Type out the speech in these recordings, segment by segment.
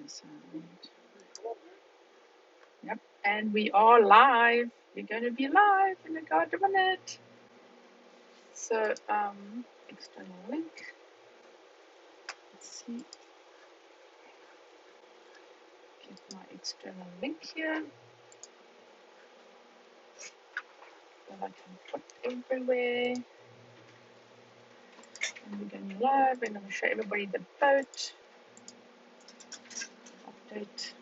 so, yep, and we are live. We're going to be live in about a minute. So, external link. Let's see. Get my external link here that I can put everywhere. And we're going live, and I'm going to show everybody the boat. Update.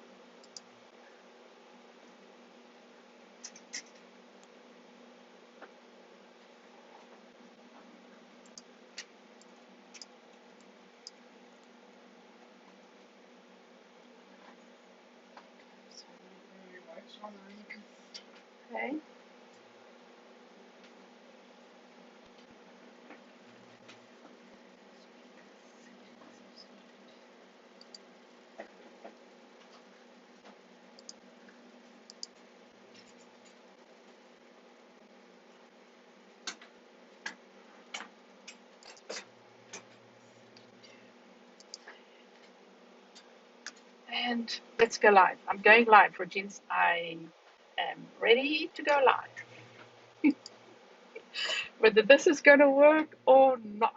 Okay. And let's go live. I'm going live, Regines. I am ready to go live. Whether this is going to work or not,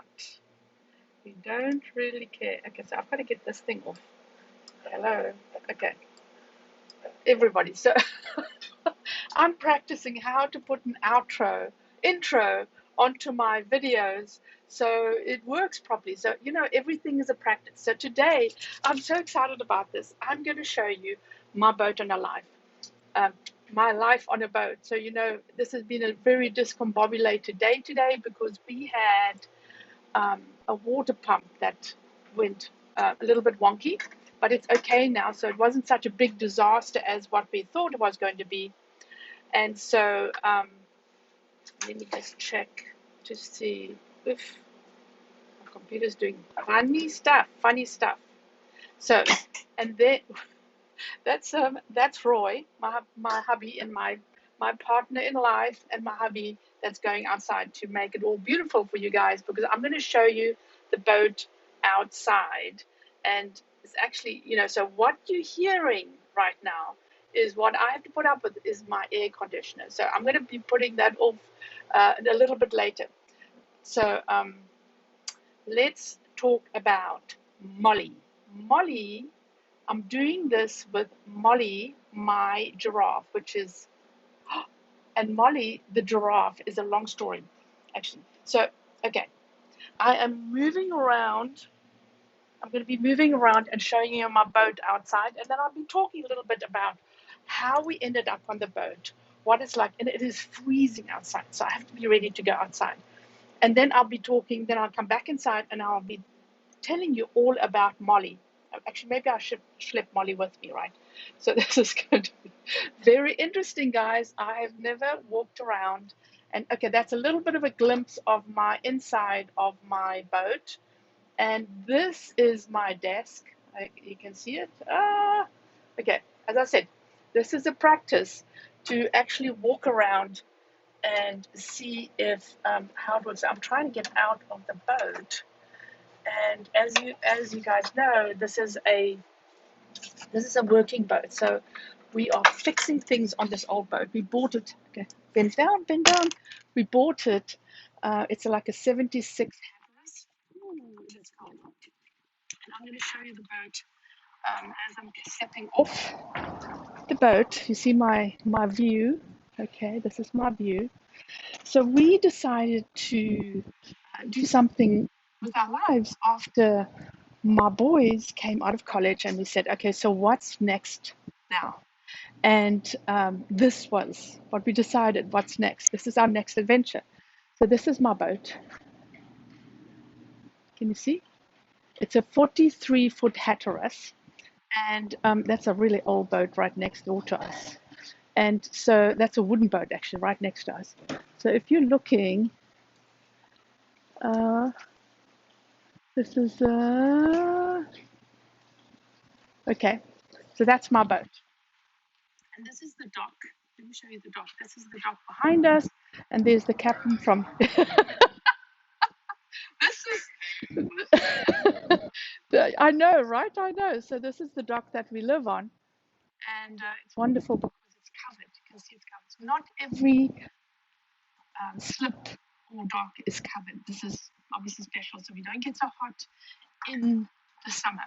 we don't really care. Okay, so I've got to get this thing off. Hello. Okay. Everybody. So I'm practicing how to put an intro onto my videos so it works properly. So, everything is a practice. So today, I'm so excited about this. I'm going to show you my boat on a life. My life on a boat. So, this has been a very discombobulated day today because we had a water pump that went a little bit wonky, but it's okay now. So it wasn't such a big disaster as what we thought it was going to be. And so let me just check to see if my computer's doing funny stuff. So, and then that's Roy, my hubby, and my partner in life, and my hubby that's going outside to make it all beautiful for you guys, because I'm going to show you the boat outside. And it's actually, so what you're hearing right now is what I have to put up with is my air conditioner. So I'm going to be putting that off a little bit later. So let's talk about Molly. I'm doing this with Molly, my giraffe, and Molly, the giraffe, is a long story, actually. So, okay, I am moving around. I'm going to be moving around and showing you my boat outside, and then I'll be talking a little bit about how we ended up on the boat, what it's like, and it is freezing outside, so I have to be ready to go outside. And then I'll be talking, then I'll come back inside, and I'll be telling you all about Molly. Actually, maybe I should schlep Molly with me, right? So this is going to be very interesting, guys. I have never walked around. And okay, that's a little bit of a glimpse of my inside of my boat. And this is my desk. You can see it. Okay, as I said, this is a practice to actually walk around and see if how it works. I'm trying to get out of the boat. And as you guys know, this is a working boat. So we are fixing things on this old boat. We bought it. Okay, bend down. We bought it. It's like a 76. Ooh, it is cold. And I'm going to show you the boat as I'm stepping off the boat. You see my view. Okay, this is my view. So we decided to do something with our lives after my boys came out of college, and we said, okay, so what's next now? And this was what we decided, what's next. This is our next adventure. So this is my boat. Can you see? It's a 43-foot Hatteras, and that's a really old boat right next door to us. And so that's a wooden boat actually right next to us. So if you're looking, this is okay. So that's my boat, and this is the dock. Let me show you the dock. This is the dock behind us, and there's the captain from. I know, right? I know. So this is the dock that we live on, and it's wonderful because it's covered. You can see it's covered. Not every slip or dock is covered. This is obviously special, so we don't get so hot in the summer.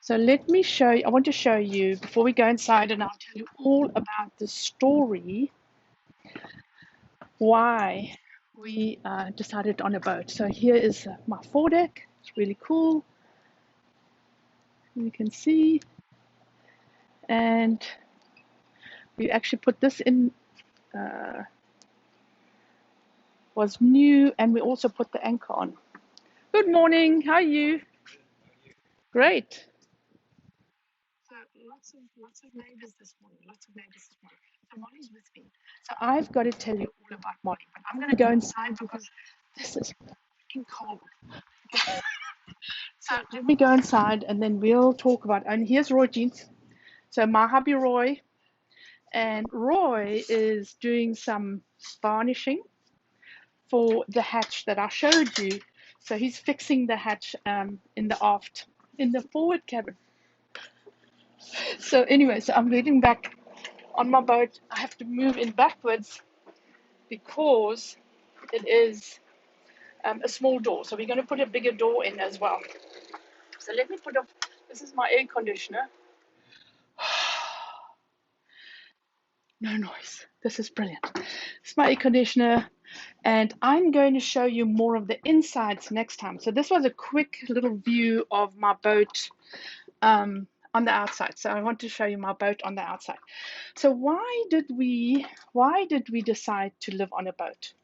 So let me show you. I want to show you before we go inside, and I'll tell you all about the story why we decided on a boat. So here is my foredeck. It's really cool. You can see, and we actually put this in. Was new, and we also put the anchor on. Good morning. How are you? Great. So lots of neighbors this morning. So Molly's with me. So I've got to tell you all about Molly, but I'm going to go inside because this is freaking cold. So let me go inside, and then we'll talk about. And here's Roy Jeans. So my hubby Roy, and Roy is doing some varnishing for the hatch that I showed you. So he's fixing the hatch in the forward cabin. So anyway, so I'm getting back on my boat. I have to move in backwards because it is a small door. So we're going to put a bigger door in as well. So let me put off. This is my air conditioner. No noise. This is brilliant. It's my air conditioner. And I'm going to show you more of the insides next time. So this was a quick little view of my boat on the outside. So I want to show you my boat on the outside. So why did we decide to live on a boat?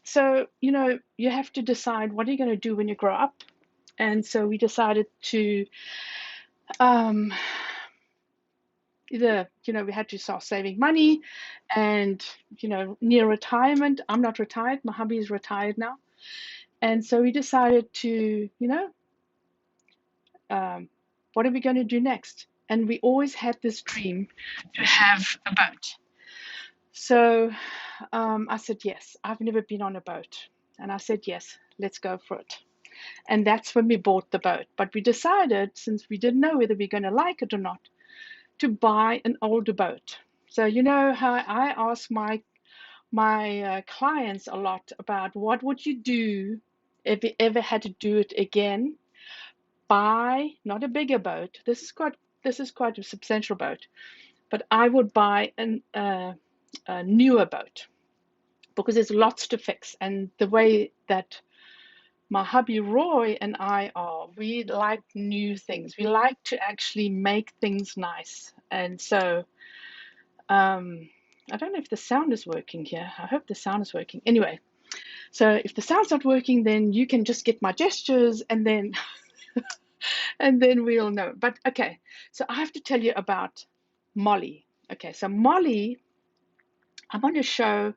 So you have to decide what are you going to do when you grow up. And so we decided to either, we had to start saving money and, near retirement. I'm not retired. My hubby is retired now. And so we decided to, what are we going to do next? And we always had this dream to have a boat. So I said, yes, I've never been on a boat. And I said, yes, let's go for it. And that's when we bought the boat. But we decided, since we didn't know whether we're going to like it or not, to buy an older boat. So you know how I ask my clients a lot about what would you do if you ever had to do it again? Buy not a bigger boat. This is quite a substantial boat, but I would buy a newer boat because there's lots to fix. And the way that my hubby Roy and I are, we like new things. We like to actually make things nice. And so I don't know if the sound is working here. I hope the sound is working. Anyway, so if the sound's not working, then you can just get my gestures and then and then we'll know. But okay, so I have to tell you about Molly. Okay, so Molly, I'm on a show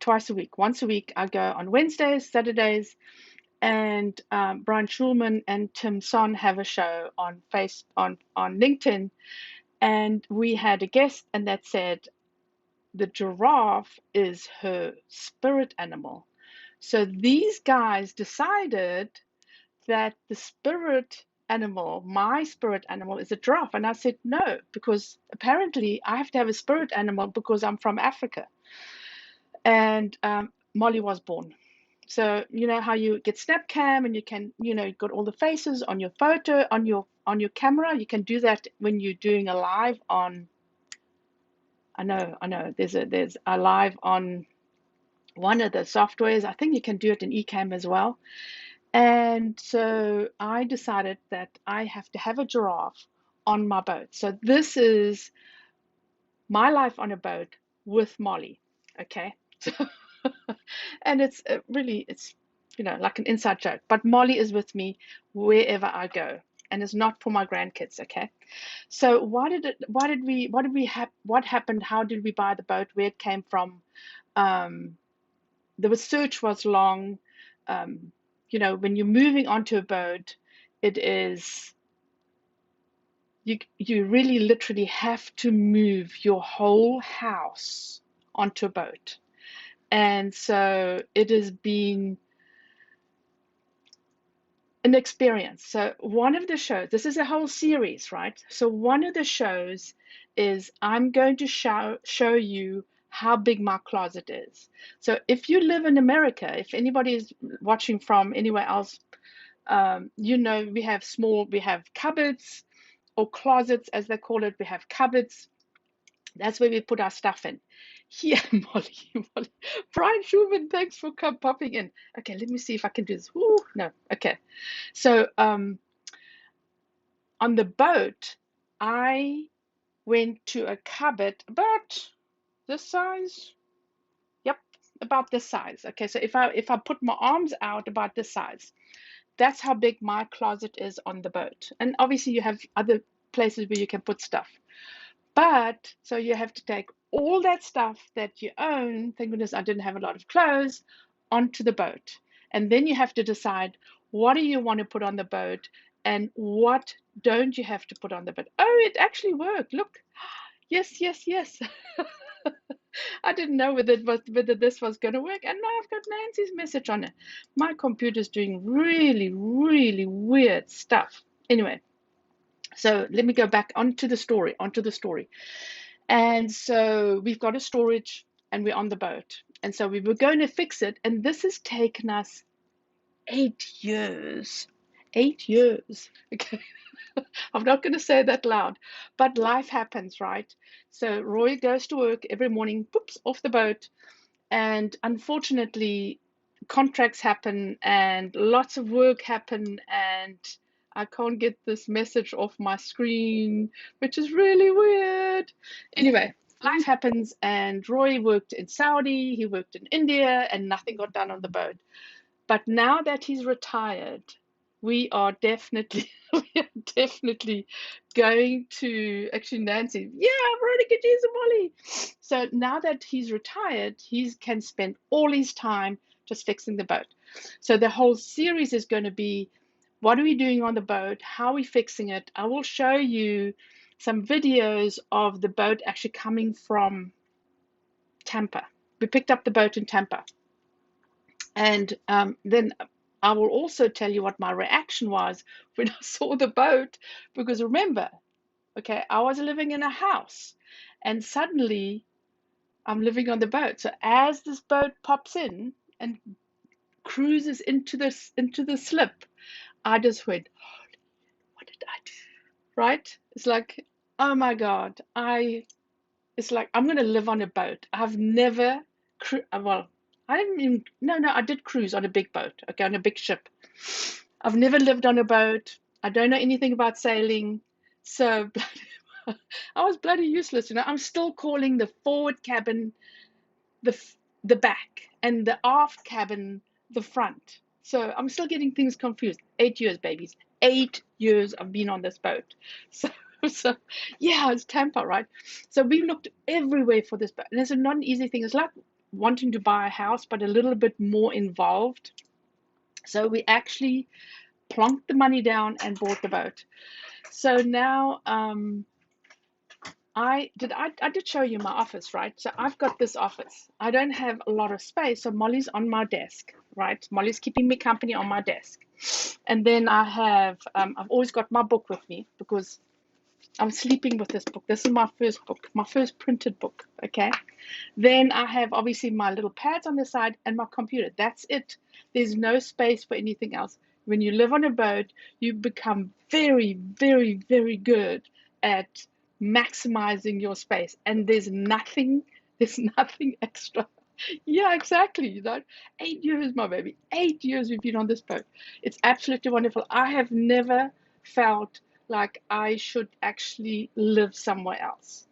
twice a week. Once a week, I go on Wednesdays, Saturdays, and Brian Schulman and Tim Son have a show on LinkedIn, and we had a guest, and that said the giraffe is her spirit animal. So these guys decided that the spirit animal, my spirit animal, is a giraffe. And I said, no, because apparently I have to have a spirit animal because I'm from Africa. And Molly was born. So you know how you get SnapCam and you can, you've got all the faces on your photo, on your camera. You can do that when you're doing a live on, I know, there's a live on one of the softwares. I think you can do it in Ecamm as well. And so I decided that I have to have a giraffe on my boat. So this is my life on a boat with Molly. Okay. And it's really, it's, like an inside joke, but Molly is with me wherever I go, and it's not for my grandkids. Okay. So what happened? How did we buy the boat? Where it came from? The research was long. When you're moving onto a boat, it is, you really literally have to move your whole house onto a boat. And so it has been an experience. So one of the shows, this is a whole series, right? So one of the shows is I'm going to show you how big my closet is. So if you live in America, if anybody is watching from anywhere else, you know, we have cupboards or closets as they call it. We have cupboards. That's where we put our stuff in. Here, Molly, Brian Schumann, thanks for popping in. Okay, let me see if I can do this. Ooh, no, okay. So on the boat, I went to a cupboard about this size. Yep, about this size. Okay, so if I put my arms out, about this size, that's how big my closet is on the boat. And obviously, you have other places where you can put stuff. But so you have to take all that stuff that you own, thank goodness I didn't have a lot of clothes, onto the boat. And then you have to decide, what do you want to put on the boat and what don't you have to put on the boat? Oh, it actually worked. Look. Yes, yes, yes. I didn't know whether this was going to work. And now I've got Nancy's message on it. My computer's doing really, really weird stuff. Anyway, so let me go back onto the story. And so we've got a storage and we're on the boat. And so we were going to fix it. And this has taken us 8 years. 8 years. Okay. I'm not going to say that loud, but life happens, right? So Roy goes to work every morning, poops, off the boat. And unfortunately, contracts happen and lots of work happen. And I can't get this message off my screen, which is really weird. Anyway, life happens, and Roy worked in Saudi, he worked in India, and nothing got done on the boat. But now that he's retired, we are definitely going to actually Nancy. Yeah, Veronica, geez, Molly. So now that he's retired, he can spend all his time just fixing the boat. So the whole series is going to be, what are we doing on the boat? How are we fixing it? I will show you some videos of the boat actually coming from Tampa. We picked up the boat in Tampa. And then I will also tell you what my reaction was when I saw the boat, because remember, okay, I was living in a house and suddenly I'm living on the boat. So as this boat pops in and cruises into the slip, I just went, "Holy, what did I do?" Right? It's like, oh my God, it's like I'm gonna live on a boat. I've never well, I didn't even no, I did cruise on a big boat, okay, on a big ship. I've never lived on a boat. I don't know anything about sailing. So I was bloody useless, you know. I'm still calling the forward cabin the the back and the aft cabin the front. So I'm still getting things confused. 8 years, babies. 8 years I've been on this boat. So so yeah, it's Tampa, right? So we looked everywhere for this boat. And it's not an easy thing. It's like wanting to buy a house, but a little bit more involved. So we actually plonked the money down and bought the boat. So now I did show you my office, right? So I've got this office. I don't have a lot of space, so Molly's on my desk, right? Molly's keeping me company on my desk. And then I have I've always got my book with me because I'm sleeping with this book. This is my first book, my first printed book, okay? Then I have obviously my little pads on the side and my computer. That's it. There's no space for anything else. When you live on a boat, you become very, very, very good at maximizing your space. And there's nothing extra. Yeah, exactly. You know, 8 years, my baby. 8 years we've been on this boat. It's absolutely wonderful. I have never felt like I should actually live somewhere else.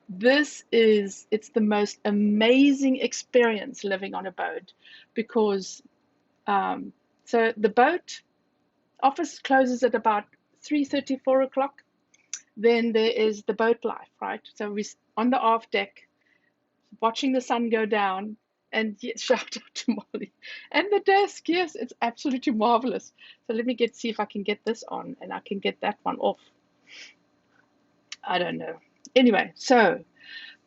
It's the most amazing experience living on a boat because so the boat office closes at about 3:30, 4 o'clock. Then there is the boat life, right? So we're on the aft deck watching the sun go down, and yes, shout out to Molly. And the desk, yes, it's absolutely marvelous. So let me see if I can get this on and I can get that one off. I don't know. Anyway, so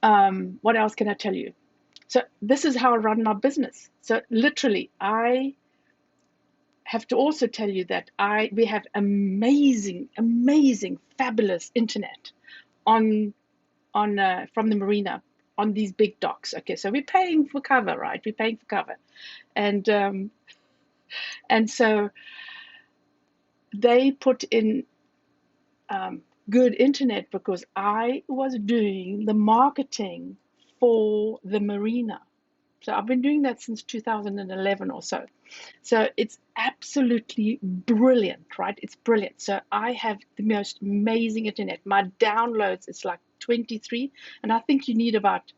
what else can I tell you? So this is how I run my business. So literally, I have to also tell you that we have amazing, fabulous internet on from the marina on these big docks. Okay, so we're paying for cover, right? We're paying for cover, and so they put in good internet because I was doing the marketing for the marina. So I've been doing that since 2011 or so. So it's absolutely brilliant, right? It's brilliant. So I have the most amazing internet. My downloads is like 23, and I think you need about,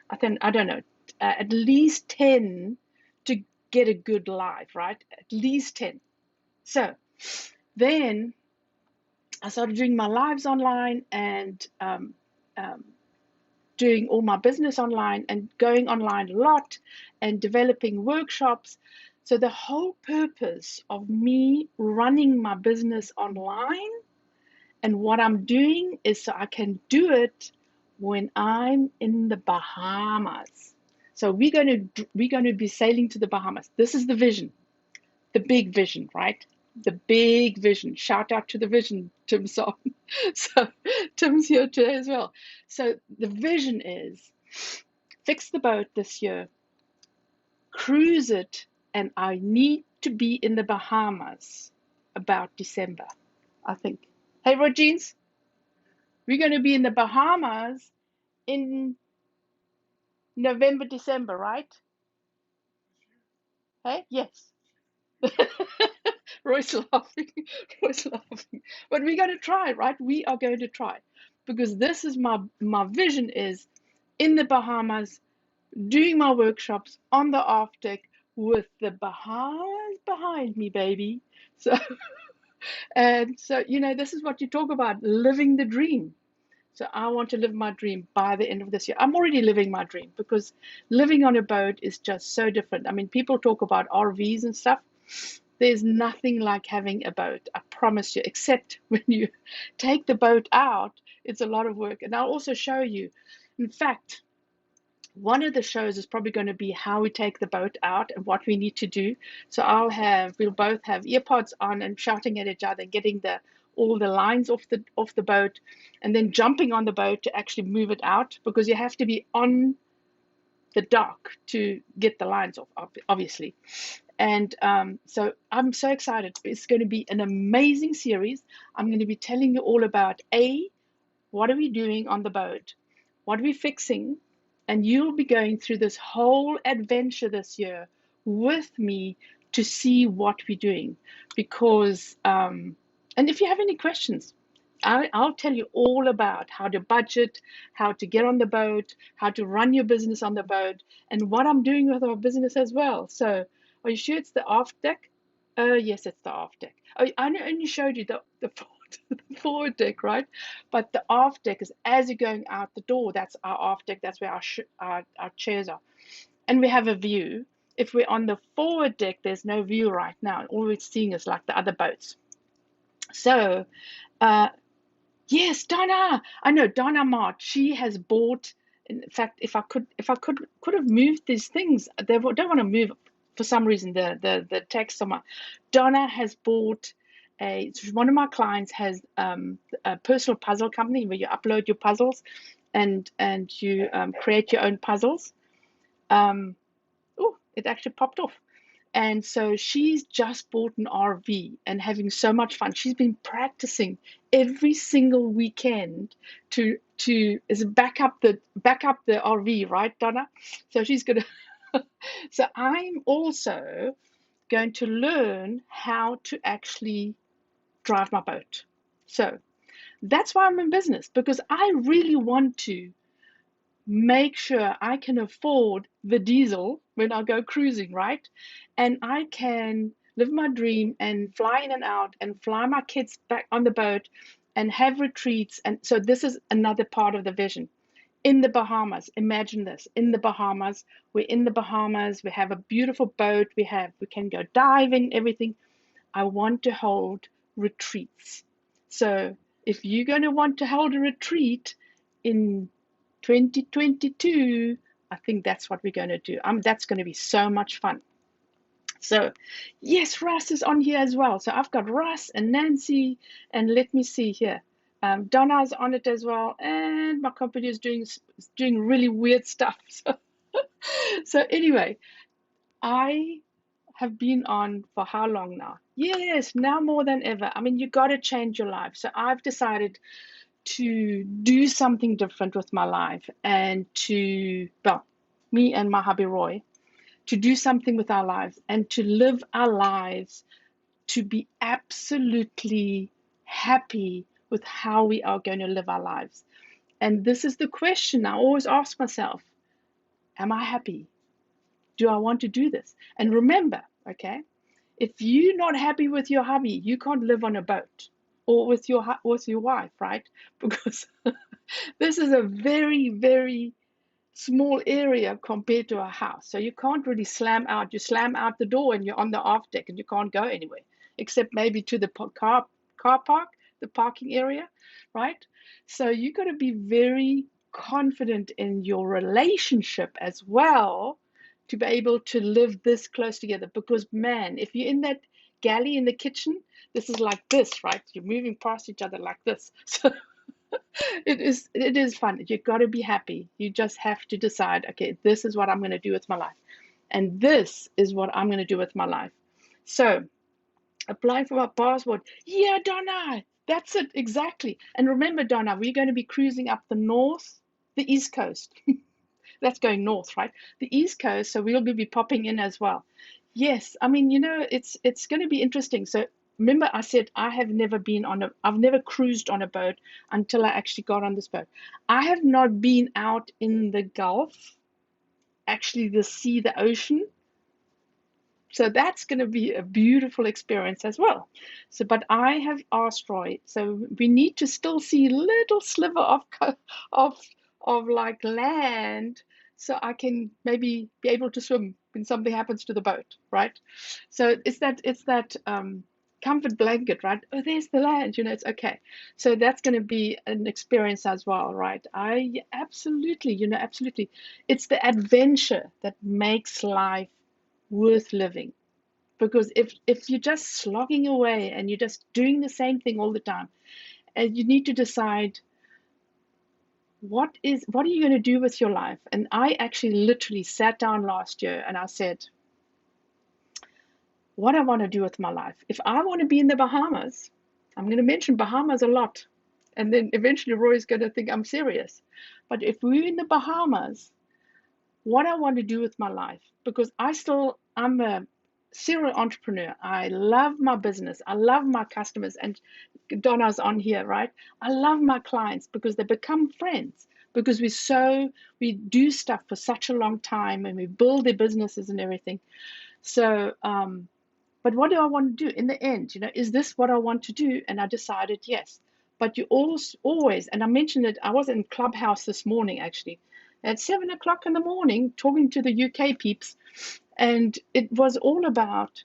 I don't know, at least 10 to get a good live, right? At least 10. So then I started doing my lives online and doing all my business online and going online a lot and developing workshops. So the whole purpose of me running my business online and what I'm doing is so I can do it when I'm in the Bahamas. So we're going to be sailing to the Bahamas. This is the vision, the big vision, right? The big vision. Shout out to the vision, Tim Son. So Tim's here today as well. So the vision is fix the boat this year, cruise it, and I need to be in the Bahamas about December, I think. Hey, Regines, we're going to be in the Bahamas in November, December, right? Hey, yes. Roy's laughing. Roy's laughing. But we're going to try, right? We are going to try, because this is my vision is in the Bahamas, doing my workshops on the aft deck with the Bahamas behind me, baby. So and so this is what you talk about, living the dream. So I want to live my dream by the end of this year. I'm already living my dream because living on a boat is just so different. I mean, people talk about RVs and stuff. There's nothing like having a boat, I promise you, except when you take the boat out, it's a lot of work. And I'll also show you. In fact, one of the shows is probably going to be how we take the boat out and what we need to do. So we'll both have earpods on and shouting at each other, getting all the lines off the boat, and then jumping on the boat to actually move it out, because you have to be on the dock to get the lines off, obviously. And so I'm so excited. It's going to be an amazing series. I'm going to be telling you all about what are we doing on the boat, what are we fixing, and you'll be going through this whole adventure this year with me to see what we're doing. Because and if you have any questions, I'll tell you all about how to budget, how to get on the boat, how to run your business on the boat, and what I'm doing with our business as well. So, are you sure it's the aft deck? Yes, it's the aft deck. Oh, I only showed you the forward deck, right? But the aft deck is as you're going out the door. That's our aft deck. That's where our chairs are, and we have a view. If we're on the forward deck, there's no view right now. All we're seeing is like the other boats. So, yes, Donna. I know Donna Mart. She has bought. In fact, if I could have moved these things, they don't want to move for some reason. The text on my Donna has bought one of my clients has a personal puzzle company where you upload your puzzles, and you create your own puzzles. Oh, it actually popped off. And so she's just bought an RV and having so much fun. She's been practicing every single weekend to back up the RV, right, Donna? So she's gonna. So I'm also going to learn how to actually drive my boat. So that's why I'm in business, because I really want to make sure I can afford the diesel when I go cruising, right? And I can live my dream and fly in and out and fly my kids back on the boat and have retreats. And so this is another part of the vision. In the Bahamas, imagine this, in the Bahamas, we're in the Bahamas, we have a beautiful boat, we can go diving, everything. I want to hold retreats. So if you're going to want to hold a retreat in 2022, I think that's what we're going to do. That's going to be so much fun. So, yes, Russ is on here as well. So I've got Russ and Nancy, and let me see here. Donna's on it as well, and my computer is doing really weird stuff. So anyway, I have been on for how long now? Yes, now more than ever. I mean, you got to change your life. So I've decided to do something different with my life and well, me and my hubby Roy, to do something with our lives and to live our lives to be absolutely happy with how we are going to live our lives. And this is the question I always ask myself: am I happy? Do I want to do this? And remember, okay, if you're not happy with your hubby, you can't live on a boat or with your wife, right? Because this is a very, very small area compared to a house. So you can't really slam out. You slam out the door and you're on the aft deck and you can't go anywhere, except maybe to the car park, the parking area, right? So you got to be very confident in your relationship as well to be able to live this close together. Because man, if you're in that galley in the kitchen, this is like this, right? You're moving past each other like this. So it is fun. You got to be happy. You just have to decide, okay, this is what I'm going to do with my life, and this is what I'm going to do with my life. So apply for my passport. Yeah, Donna, that's it exactly. And remember, Donna, we're going to be cruising up the east coast. That's going north, right? The east coast. So we'll be popping in as well. Yes, I mean, it's going to be interesting. So remember, I said I've never cruised on a boat until I actually got on this boat. I have not been out in the Gulf, actually the sea, the ocean. So that's going to be a beautiful experience as well. So, but I have asked Roy, so we need to still see little sliver of of like land, so I can maybe be able to swim when something happens to the boat, right? So it's that comfort blanket, right? Oh, there's the land, it's okay. So that's going to be an experience as well, right? I absolutely, absolutely. It's the adventure that makes life worth living, because if you're just slogging away and you're just doing the same thing all the time, and you need to decide what are you going to do with your life. And I actually literally sat down last year and I said, what I want to do with my life. If I want to be in the Bahamas, I'm going to mention Bahamas a lot, and then eventually Roy's going to think I'm serious. But if we're in the Bahamas, what I want to do with my life, because I'm a serial entrepreneur. I love my business. I love my customers, and Donna's on here, right? I love my clients because they become friends, because we do stuff for such a long time and we build their businesses and everything. So, but what do I want to do in the end? Is this what I want to do? And I decided yes. But you always, and I mentioned it, I was in Clubhouse this morning actually at 7 o'clock in the morning talking to the UK peeps. And it was all about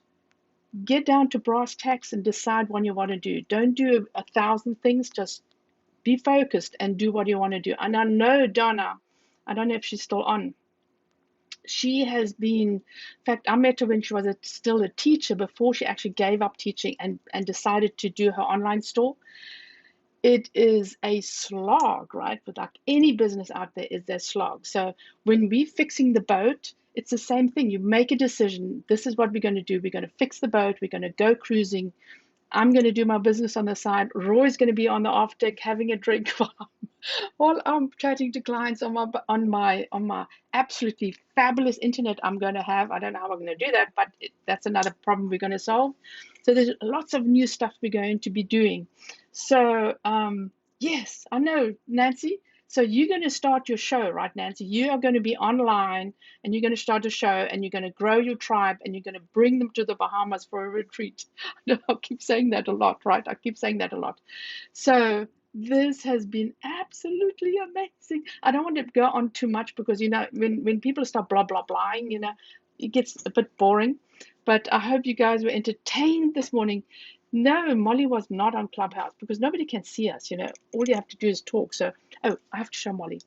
get down to brass tacks and decide what you want to do. Don't do 1,000 things, just be focused and do what you want to do. And I know Donna, I don't know if she's still on. She has been, in fact, I met her when she was still a teacher before she actually gave up teaching and decided to do her online store. It is a slog, right? But like any business out there, is a slog. So when we're fixing the boat, it's the same thing. You make a decision. This is what we're going to do. We're going to fix the boat. We're going to go cruising. I'm going to do my business on the side. Roy's going to be on the off deck having a drink while I'm chatting to clients on my absolutely fabulous internet I'm going to have. I don't know how I'm going to do that, but that's another problem we're going to solve. So there's lots of new stuff we're going to be doing. So yes, I know, Nancy. So you're going to start your show, right, Nancy? You are going to be online and you're going to start a show and you're going to grow your tribe and you're going to bring them to the Bahamas for a retreat. I keep saying that a lot, right? I keep saying that a lot. So this has been absolutely amazing. I don't want to go on too much because, when people start blah, blah, blahing, it gets a bit boring. But I hope you guys were entertained this morning. No, Molly was not on Clubhouse because nobody can see us, All you have to do is talk. So, oh, I have to show Molly.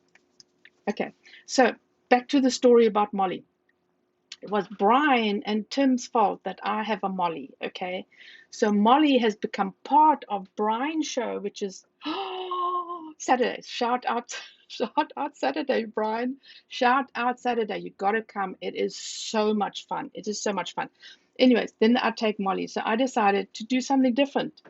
Okay, so back to the story about Molly. it was Brian and Tim's fault that I have a Molly. Okay, so Molly has become part of Brian's show, which is Saturdays. Shout out, shout out Saturday, Brian. Shout out Saturday. You got to come. It is so much fun. It is so much fun. Anyways, then I take Molly. So I decided to do something different,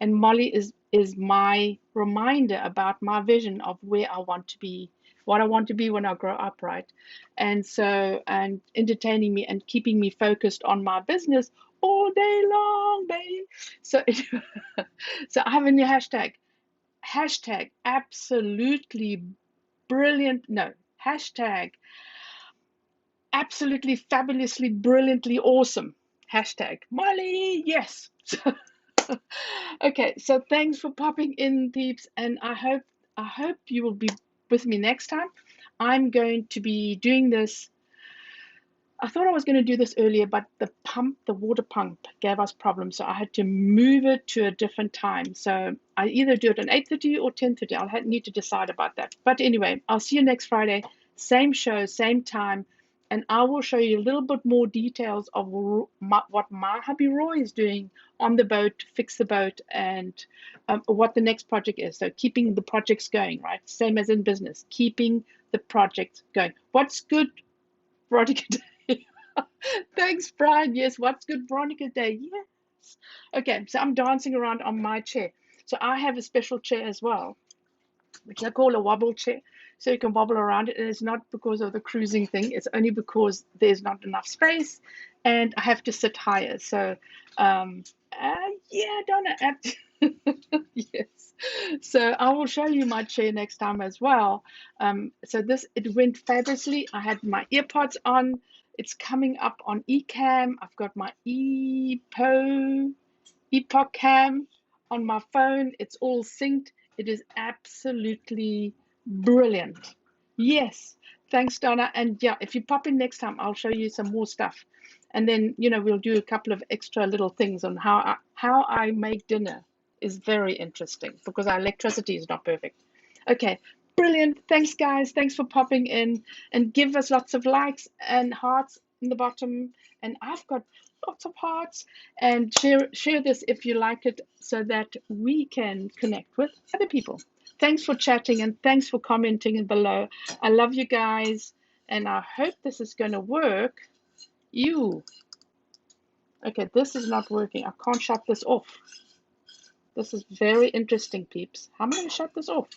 and Molly is my reminder about my vision of where I want to be, what I want to be when I grow up, right? And so, and entertaining me and keeping me focused on my business all day long, baby. So, so I have a new hashtag absolutely brilliant. No, hashtag absolutely fabulously brilliantly awesome. Hashtag Molly, yes. Okay, so thanks for popping in, peeps, and I hope you will be with me next time. I'm going to be doing this. I thought I was going to do this earlier, but the water pump gave us problems, so I had to move it to a different time. So I either do it at 8:30 or 10:30. I'll need to decide about that. But anyway, I'll see you next Friday, same show, same time, and I will show you a little bit more details of what my hubby Roy is doing on the boat to fix the boat, and what the next project is. So keeping the projects going, right? Same as in business, keeping the projects going. What's good, Veronica? Thanks, Brian. Yes, what's good, Veronica Day? Yes. Okay, so I'm dancing around on my chair. So I have a special chair as well, which I call a wobble chair. So you can wobble around it. And it's not because of the cruising thing, it's only because there's not enough space and I have to sit higher. So, yeah, Donna. Yes. So I will show you my chair next time as well. So it went fabulously. I had my earpods on. It's coming up on Ecamm. I've got my Epoch Cam on my phone. It's all synced. It is absolutely brilliant. Yes. Thanks, Donna. And yeah, if you pop in next time, I'll show you some more stuff. And then, we'll do a couple of extra little things on how I make dinner is very interesting because our electricity is not perfect. Okay, brilliant. Thanks, guys. Thanks for popping in, and give us lots of likes and hearts in the bottom. And I've got lots of hearts, and share this if you like it so that we can connect with other people. Thanks for chatting and thanks for commenting below. I love you guys, and I hope this is going to work. Okay, this is not working. I can't shut this off. This is very interesting, peeps. How am I going to shut this off?